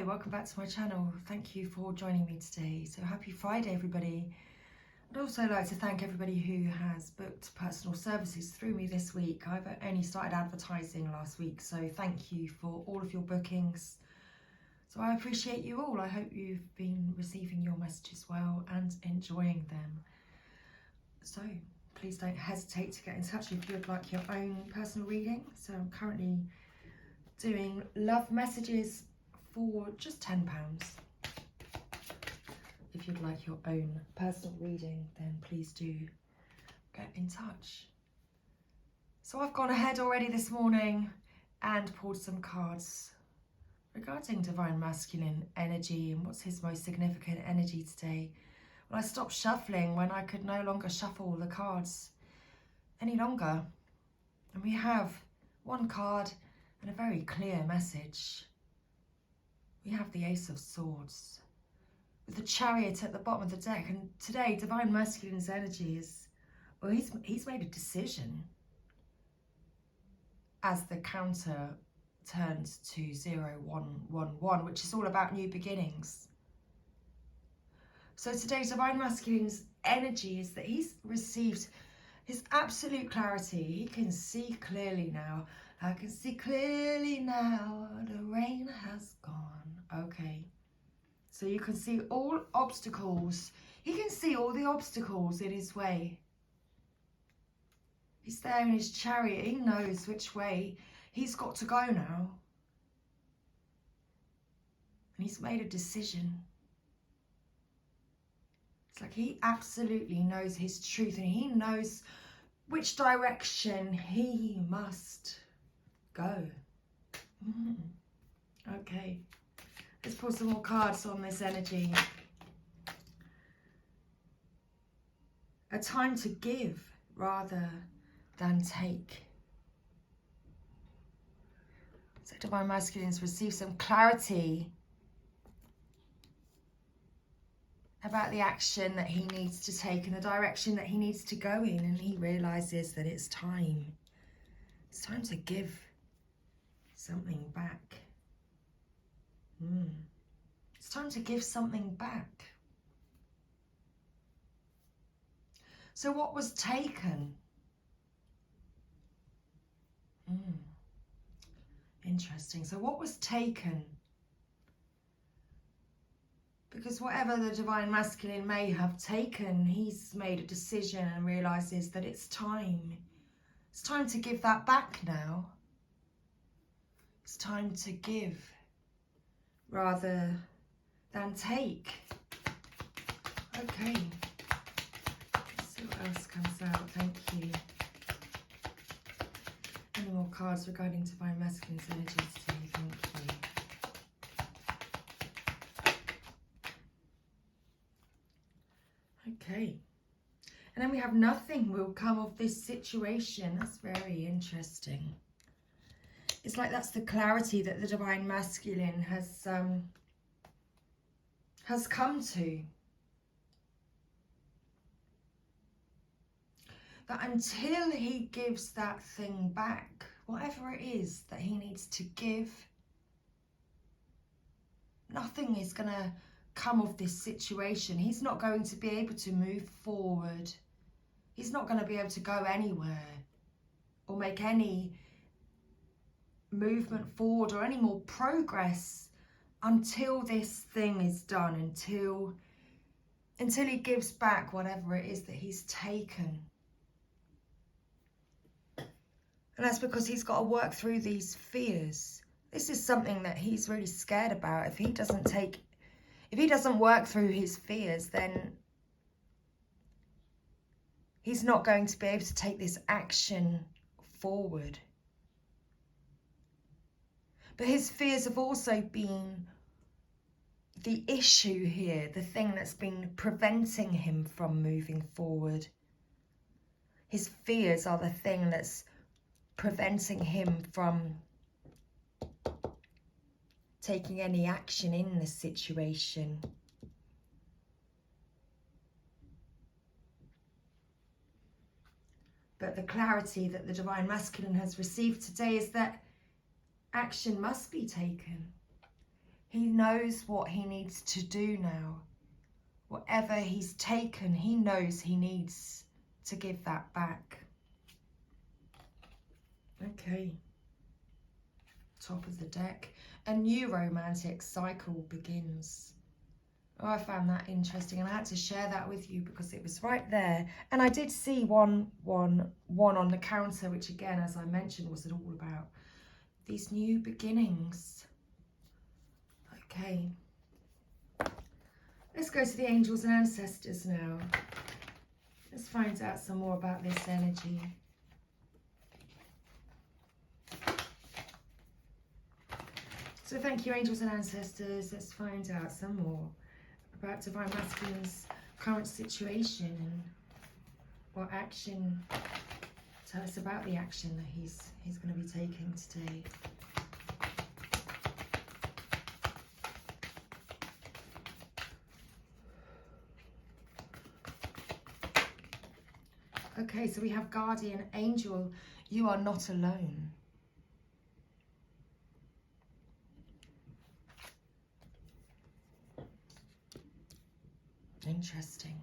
Hi, welcome back to my channel. Thank you for joining me today. So happy Friday, everybody. I'd also like to thank everybody who has booked personal services through me this week. I've only started advertising last week, so thank you for all of your bookings. So I appreciate you all. I hope you've been receiving your messages well and enjoying them. So please don't hesitate to get in touch if you'd like your own personal reading. So I'm currently doing love messages for just £10. If you'd like your own personal reading, then please do get in touch. So I've gone ahead already this morning and pulled some cards regarding divine masculine energy and what's his most significant energy today. Well, I stopped shuffling when I could no longer shuffle the cards any longer. And we have one card and a very clear message. We have the Ace of Swords with the Chariot at the bottom of the deck. And today, divine masculine's energy is, well, he's made a decision as the counter turns to 0-1-1-1, which is all about new beginnings. So today, divine masculine's energy is that he's received his absolute clarity. He can see clearly now. I can see clearly now, the rain has gone. Okay, so you can see all obstacles. He can see all the obstacles in his way. He's there in his chariot. He knows which way he's got to go now. And he's made a decision. It's like he absolutely knows his truth and he knows which direction he must go. Okay, let's pull some more cards on this energy. A time to give rather than take. So divine masculines receive some clarity about the action that he needs to take and the direction that he needs to go in, and he realizes that it's time. It's time to give something back. It's time to give something back. So what was taken? Interesting. So what was taken? Because whatever the divine masculine may have taken, he's made a decision and realizes that it's time. It's time to give that back now. It's time to give rather than take. Okay. Let's see what else comes out. Thank you. Any more cards regarding divine masculine's energy today? Thank you. Okay. And then we have nothing will come of this situation. That's very interesting. It's like that's the clarity that the divine masculine has come to. That until he gives that thing back, whatever it is that he needs to give, nothing is going to come of this situation. He's not going to be able to move forward. He's not going to be able to go anywhere or make any movement forward or any more progress until this thing is done, until he gives back whatever it is that he's taken. And that's because he's got to work through these fears. This is something that he's really scared about. If he doesn't work through his fears, then he's not going to be able to take this action forward. But his fears have also been the issue here, the thing that's been preventing him from moving forward. His fears are the thing that's preventing him from taking any action in this situation. But the clarity that the divine masculine has received today is that action must be taken. He knows what he needs to do now. Whatever he's taken, he knows he needs to give that back. Okay. Top of the deck. A new romantic cycle begins. Oh, I found that interesting, and I had to share that with you because it was right there. And I did see one on the counter, which again, as I mentioned, was all about these new beginnings. Okay. Let's go to the angels and ancestors now. Let's find out some more about this energy. So thank you, angels and ancestors. Let's find out some more about Divine Masculine's current situation and what action. Tell us about the action that he's going to be taking today. Okay, so we have guardian angel. You are not alone. Interesting.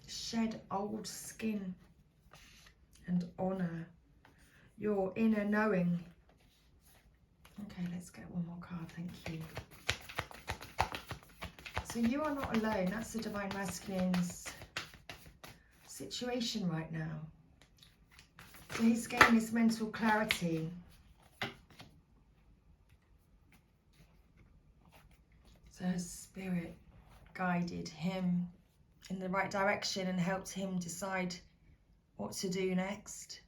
Shed old skin and honor your inner knowing. Okay, let's get one more card. Thank you. So you are not alone. That's the Divine Masculine's situation right now. So he's gaining this mental clarity. So his spirit guided him in the right direction and helped him decide what to do next.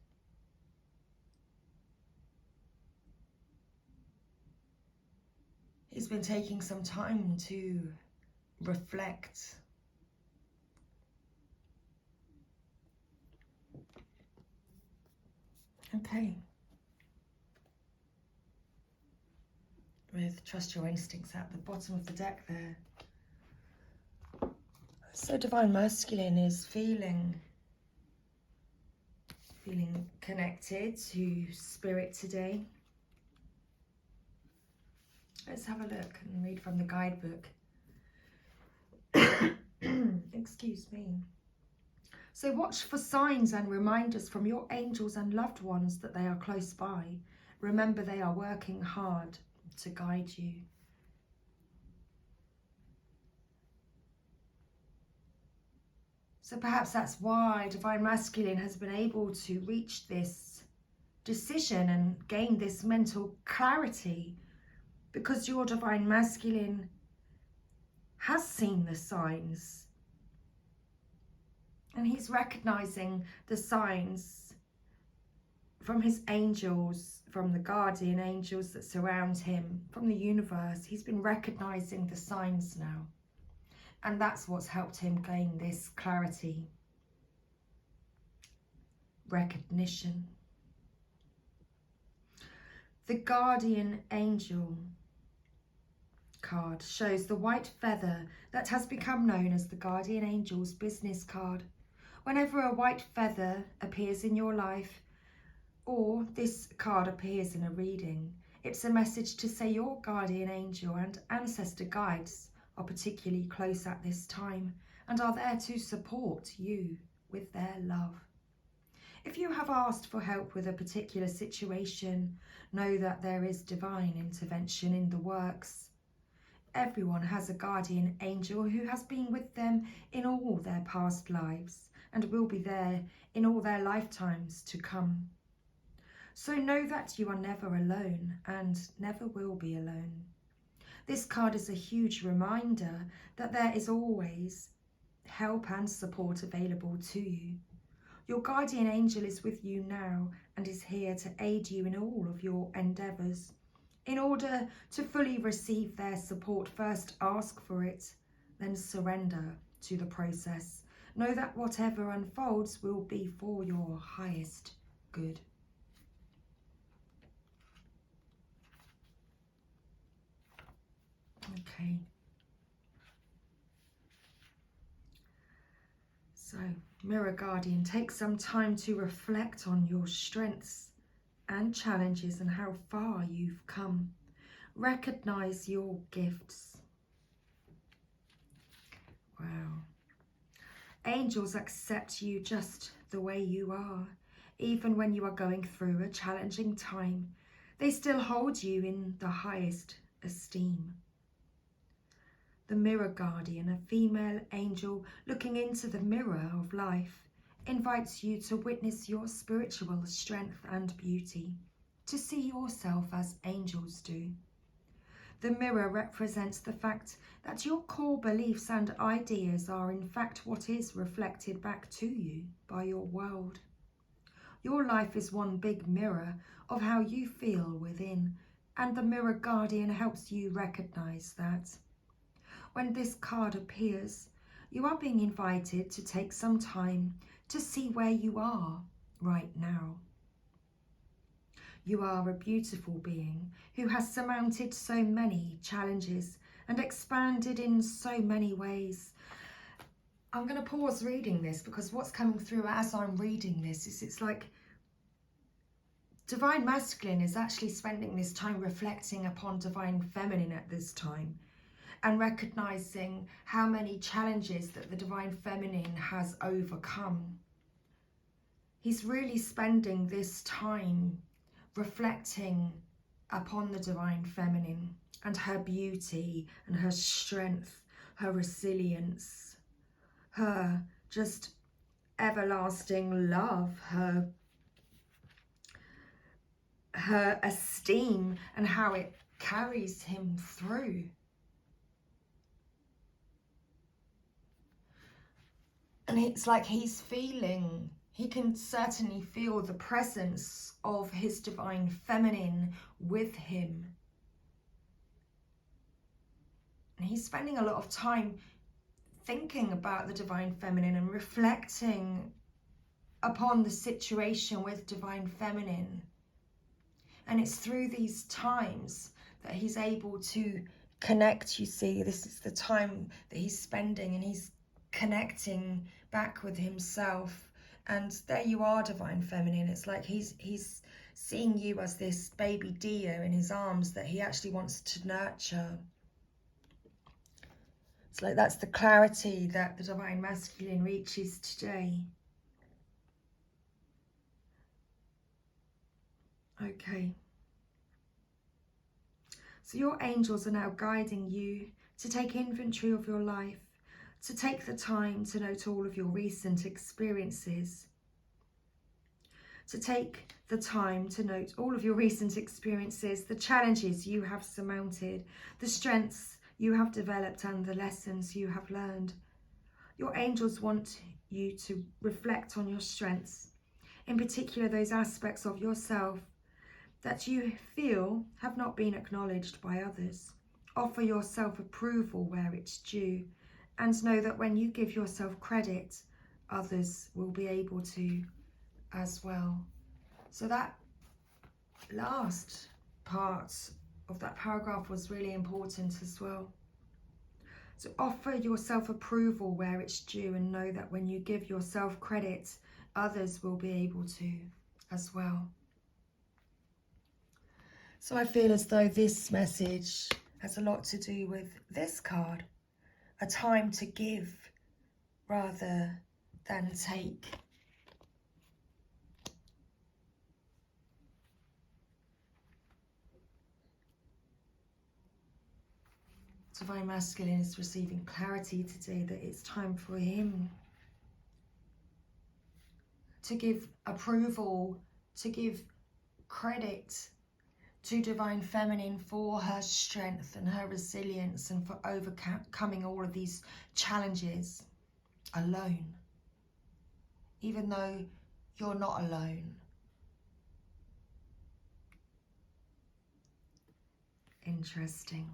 He's been taking some time to reflect. Okay. With trust your instincts at the bottom of the deck there. So Divine Masculine is feeling connected to spirit today. Let's have a look and read from the guidebook. Excuse me. So watch for signs and reminders from your angels and loved ones that they are close by. Remember, they are working hard to guide you. So perhaps that's why Divine Masculine has been able to reach this decision and gain this mental clarity, because your Divine Masculine has seen the signs and he's recognizing the signs from his angels, from the guardian angels that surround him, from the universe. He's been recognizing the signs now. And that's what's helped him gain this clarity. Recognition. The guardian angel card shows the white feather that has become known as the guardian angel's business card. Whenever a white feather appears in your life, or this card appears in a reading, it's a message to say your guardian angel and ancestor guides are particularly close at this time and are there to support you with their love. If you have asked for help with a particular situation, know that there is divine intervention in the works. Everyone has a guardian angel who has been with them in all their past lives and will be there in all their lifetimes to come. So know that you are never alone and never will be alone. This card is a huge reminder that there is always help and support available to you. Your guardian angel is with you now and is here to aid you in all of your endeavours. In order to fully receive their support, first ask for it, then surrender to the process. Know that whatever unfolds will be for your highest good. Okay. So, Mirror Guardian, take some time to reflect on your strengths and challenges and how far you've come. Recognize your gifts. Wow. Angels accept you just the way you are. Even when you are going through a challenging time, they still hold you in the highest esteem. The mirror guardian, a female angel looking into the mirror of life, invites you to witness your spiritual strength and beauty, to see yourself as angels do. The mirror represents the fact that your core beliefs and ideas are in fact what is reflected back to you by your world. Your life is one big mirror of how you feel within, and the mirror guardian helps you recognize that. When this card appears, you are being invited to take some time to see where you are right now. You are a beautiful being who has surmounted so many challenges and expanded in so many ways. I'm going to pause reading this because what's coming through as I'm reading this is it's like Divine Masculine is actually spending this time reflecting upon Divine Feminine at this time and recognizing how many challenges that the Divine Feminine has overcome. He's really spending this time reflecting upon the Divine Feminine and her beauty and her strength, her resilience, her just everlasting love, her esteem and how it carries him through. And it's like he can certainly feel the presence of his Divine Feminine with him. And he's spending a lot of time thinking about the Divine Feminine and reflecting upon the situation with Divine Feminine. And it's through these times that he's able to connect, you see. This is the time that he's spending and he's connecting back with himself. And there you are, Divine Feminine. It's like he's seeing you as this baby deer in his arms that he actually wants to nurture. It's like that's the clarity that the Divine Masculine reaches today. Okay. So your angels are now guiding you to take inventory of your life, to take the time to note all of your recent experiences, to take the time to note all of your recent experiences, the challenges you have surmounted, the strengths you have developed and the lessons you have learned. Your angels want you to reflect on your strengths, in particular those aspects of yourself that you feel have not been acknowledged by others. Offer yourself approval where it's due, and know that when you give yourself credit, others will be able to as well. So that last part of that paragraph was really important as well. So offer yourself approval where it's due, and know that when you give yourself credit, others will be able to as well. So I feel as though this message has a lot to do with this card, a time to give rather than take. Divine Masculine is receiving clarity today that it's time for him to give approval, to give credit to Divine Feminine for her strength and her resilience and for overcoming all of these challenges alone, even though you're not alone. Interesting.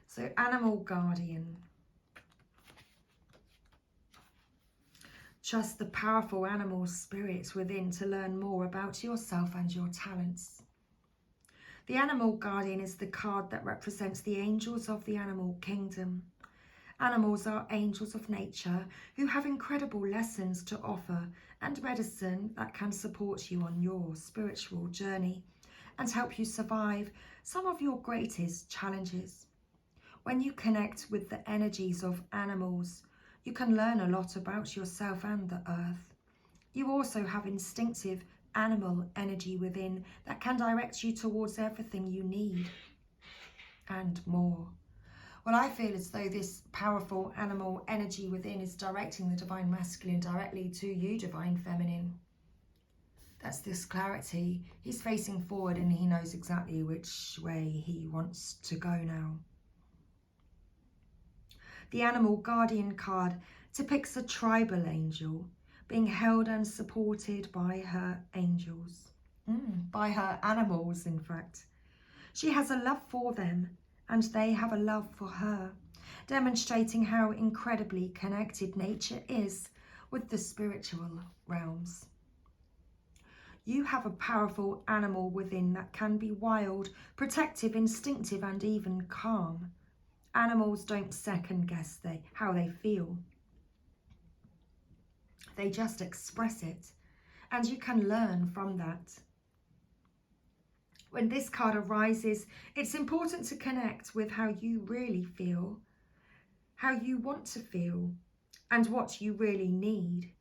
So Animal Guardian. Trust the powerful animal spirit within to learn more about yourself and your talents. The Animal Guardian is the card that represents the angels of the animal kingdom. Animals are angels of nature who have incredible lessons to offer and medicine that can support you on your spiritual journey and help you survive some of your greatest challenges. When you connect with the energies of animals, you can learn a lot about yourself and the earth. You also have instinctive animal energy within that can direct you towards everything you need and more. Well, I feel as though this powerful animal energy within is directing the Divine Masculine directly to you, Divine Feminine. That's this clarity. He's facing forward and he knows exactly which way he wants to go now. The Animal Guardian card depicts a tribal angel being held and supported by her angels. By her animals, in fact. She has a love for them and they have a love for her, demonstrating how incredibly connected nature is with the spiritual realms. You have a powerful animal within that can be wild, protective, instinctive, and even calm. Animals don't second guess how they feel. They just express it, and you can learn from that. When this card arises, it's important to connect with how you really feel, how you want to feel, and what you really need.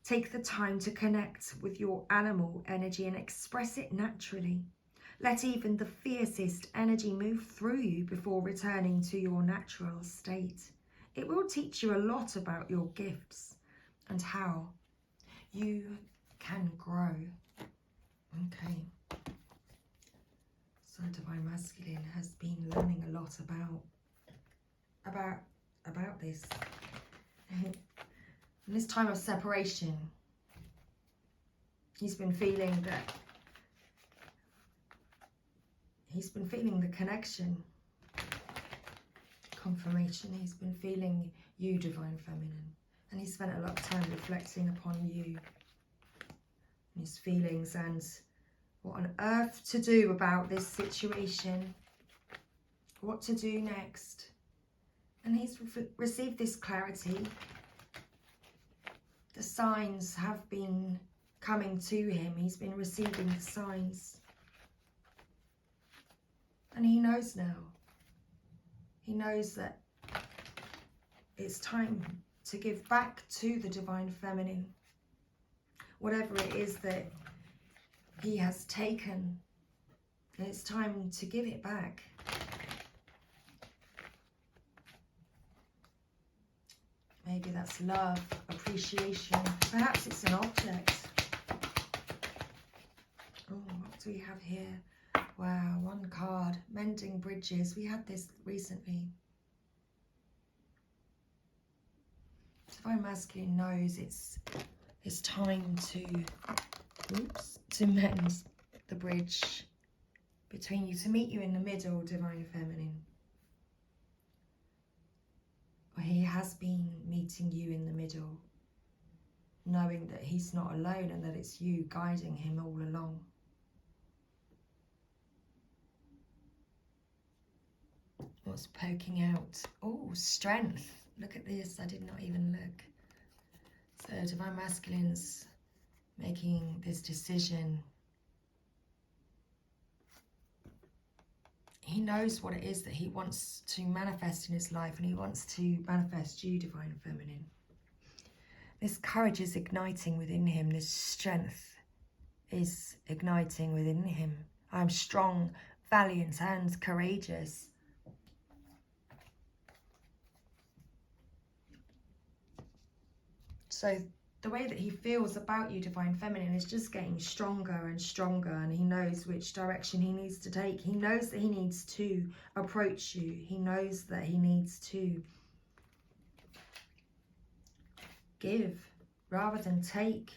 Take the time to connect with your animal energy and express it naturally. Let even the fiercest energy move through you before returning to your natural state. It will teach you a lot about your gifts and how you can grow. Okay. So Divine Masculine has been learning a lot about this. In this time of separation, he's been feeling the connection, confirmation. He's been feeling you, Divine Feminine, and he spent a lot of time reflecting upon you, his feelings, and what on earth to do about this situation, what to do next. And he's received this clarity. The signs have been coming to him. He's been receiving the signs. And he knows now. He knows that it's time to give back to the Divine Feminine whatever it is that he has taken. It's time to give it back. Maybe that's love, appreciation. Perhaps it's an object. Oh, what do we have here? Wow, one card. Mending bridges. We had this recently. Divine Masculine knows it's time to mend the bridge between you, to meet you in the middle, Divine Feminine. He has been meeting you in the middle, knowing that he's not alone and that it's you guiding him all along. What's poking out? Oh, strength. Look at this. I did not even look. So Divine Masculine's making this decision. He knows what it is that he wants to manifest in his life, and he wants to manifest you, Divine Feminine. This courage is igniting within him. This strength is igniting within him. I'm strong, valiant, and courageous. So the way that he feels about you, Divine Feminine, is just getting stronger and stronger, and he knows which direction he needs to take. He knows that he needs to approach you. He knows that he needs to give rather than take.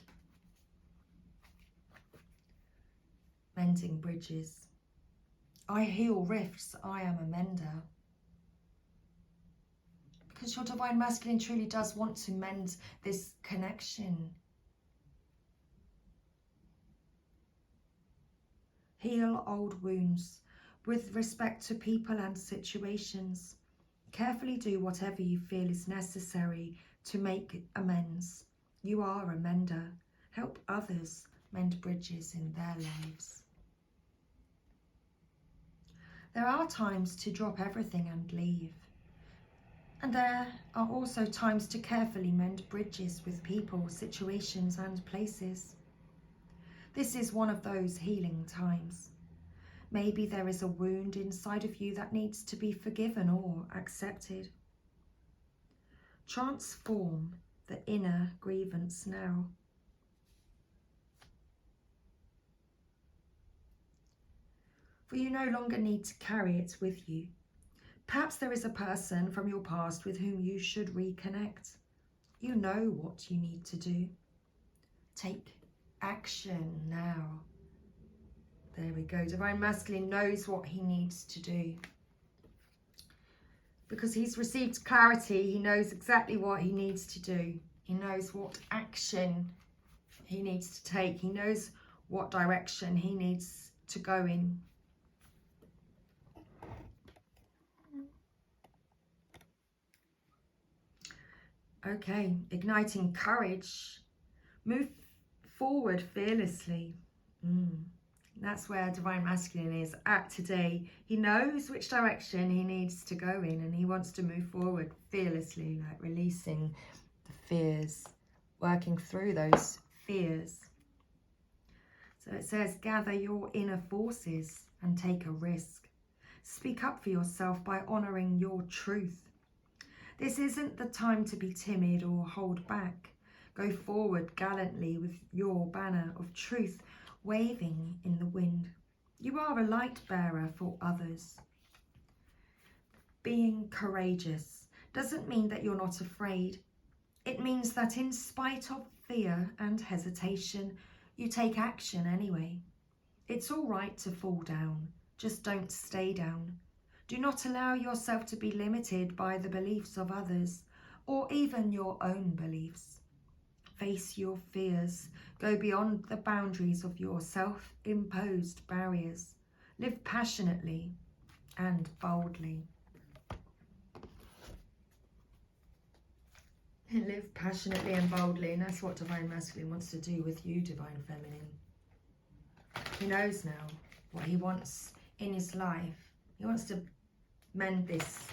Mending bridges. I heal rifts. I am a mender. Because your Divine Masculine truly does want to mend this connection. Heal old wounds with respect to people and situations. Carefully do whatever you feel is necessary to make amends. You are a mender. Help others mend bridges in their lives. There are times to drop everything and leave. And there are also times to carefully mend bridges with people, situations and places. This is one of those healing times. Maybe there is a wound inside of you that needs to be forgiven or accepted. Transform the inner grievance now. For you no longer need to carry it with you. Perhaps there is a person from your past with whom you should reconnect. You know what you need to do. Take action now. There we go. Divine Masculine knows what he needs to do. Because he's received clarity, he knows exactly what he needs to do. He knows what action he needs to take. He knows what direction he needs to go in. Okay, igniting courage. Move forward fearlessly. That's where Divine Masculine is at today. He knows which direction he needs to go in, and he wants to move forward fearlessly, like releasing the fears, working through those fears. So it says, gather your inner forces and take a risk. Speak up for yourself by honouring your truth. This isn't the time to be timid or hold back. Go forward gallantly with your banner of truth waving in the wind. You are a light bearer for others. Being courageous doesn't mean that you're not afraid. It means that in spite of fear and hesitation, you take action anyway. It's all right to fall down. Just don't stay down. Do not allow yourself to be limited by the beliefs of others or even your own beliefs. Face your fears. Go beyond the boundaries of your self-imposed barriers. Live passionately and boldly. Live passionately and boldly, and that's what Divine Masculine wants to do with you, Divine Feminine. He knows now what he wants in his life. He wants to mend this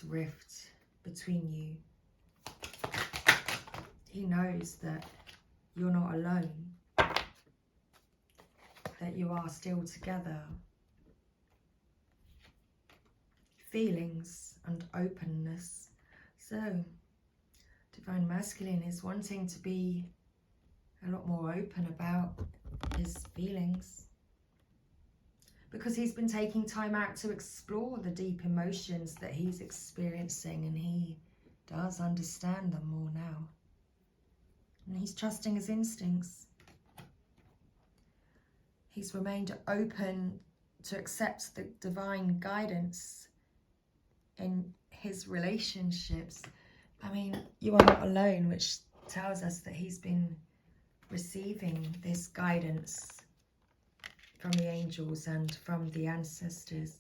rift between you. He knows that you're not alone, that you are still together. Feelings and openness. So, Divine Masculine is wanting to be a lot more open about his feelings, because he's been taking time out to explore the deep emotions that he's experiencing, and he does understand them more now. And he's trusting his instincts. He's remained open to accept the divine guidance in his relationships. I mean, you are not alone, which tells us that he's been receiving this guidance from the angels and from the ancestors.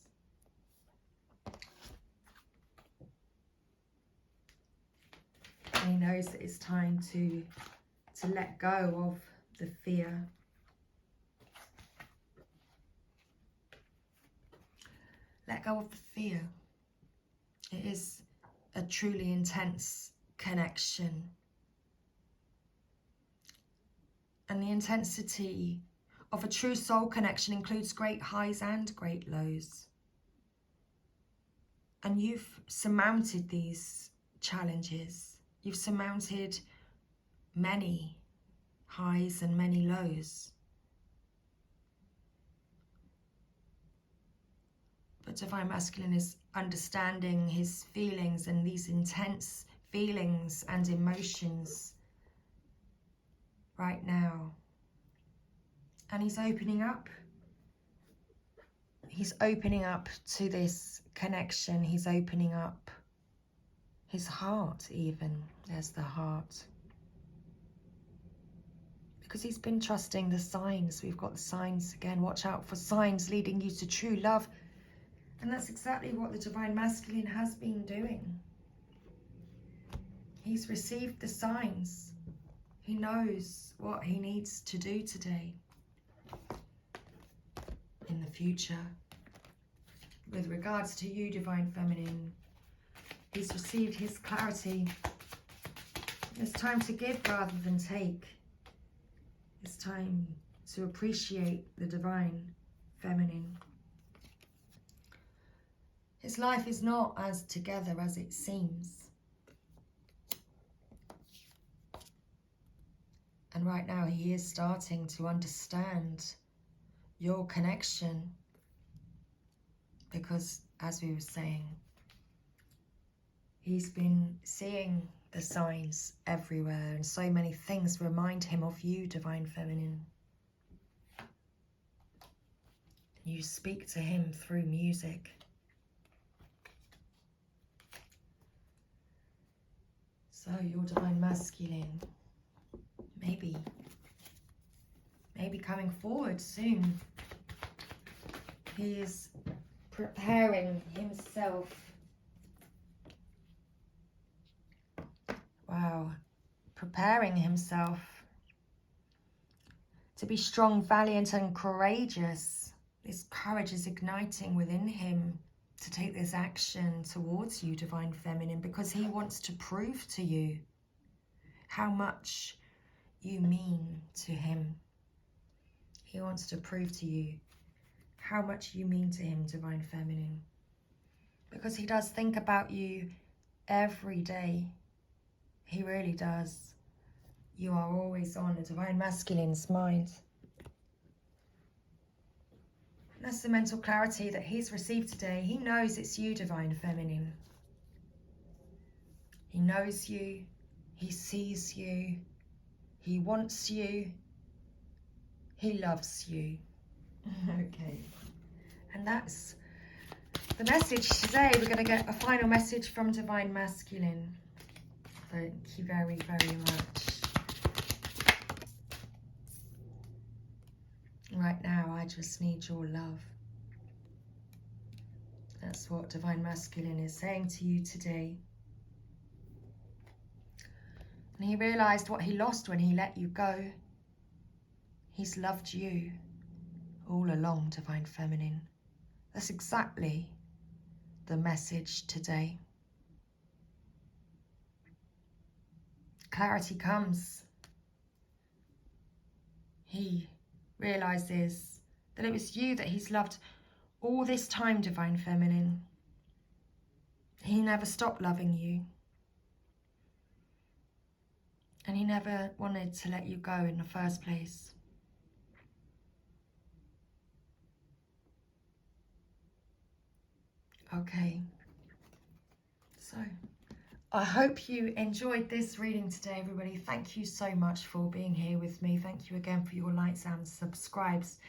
And he knows that it's time to let go of the fear. Let go of the fear. It is a truly intense connection. And the intensity of a true soul connection includes great highs and great lows. And you've surmounted these challenges. You've surmounted many highs and many lows. But Divine Masculine is understanding his feelings and these intense feelings and emotions right now. And he's opening up. He's opening up to this connection. He's opening up his heart even. There's the heart. Because he's been trusting the signs. We've got the signs again. Watch out for signs leading you to true love And that's exactly what the Divine Masculine has been doing. He's received the signs. He knows what he needs to do today. In the future. With regards to you, Divine Feminine, he's received his clarity. It's time to give rather than take. It's time to appreciate the Divine Feminine. His life is not as together as it seems. And right now he is starting to understand your connection. Because, as we were saying, he's been seeing the signs everywhere, and so many things remind him of you, Divine Feminine. You speak to him through music. So your Divine Masculine, maybe coming forward soon. He is preparing himself. Wow. Preparing himself to be strong, valiant and courageous. This courage is igniting within him to take this action towards you, Divine Feminine, because he wants to prove to you how much you mean to him. He wants to prove to you how much you mean to him, Divine Feminine, because he does think about you every day. He really does. You are always on a Divine Masculine's mind. That's the mental clarity that he's received today. He knows it's you, Divine Feminine. He knows you. He sees you. He wants you. He loves you. Okay. And that's the message today. We're going to get a final message from Divine Masculine. Thank you very, very much. Right now, I just need your love. That's what Divine Masculine is saying to you today. And he realised what he lost when he let you go. He's loved you all along, Divine Feminine. That's exactly the message today. Clarity comes. He realises that it was you that he's loved all this time, Divine Feminine. He never stopped loving you. And he never wanted to let you go in the first place. Okay. So, I hope you enjoyed this reading today, everybody. Thank you so much for being here with me. Thank you again for your likes and subscribes,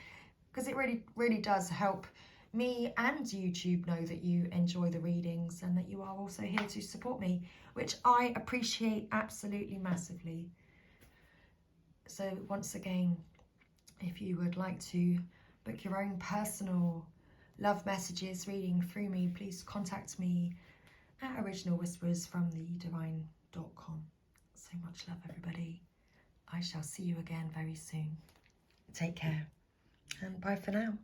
because it really, really does help me and YouTube know that you enjoy the readings and that you are also here to support me, which I appreciate absolutely massively. So once again, if you would like to book your own personal love messages reading through me, please contact me at OriginalWhispersFromTheDivine.com. So much love, everybody. I shall see you again very soon. Take care and bye for now.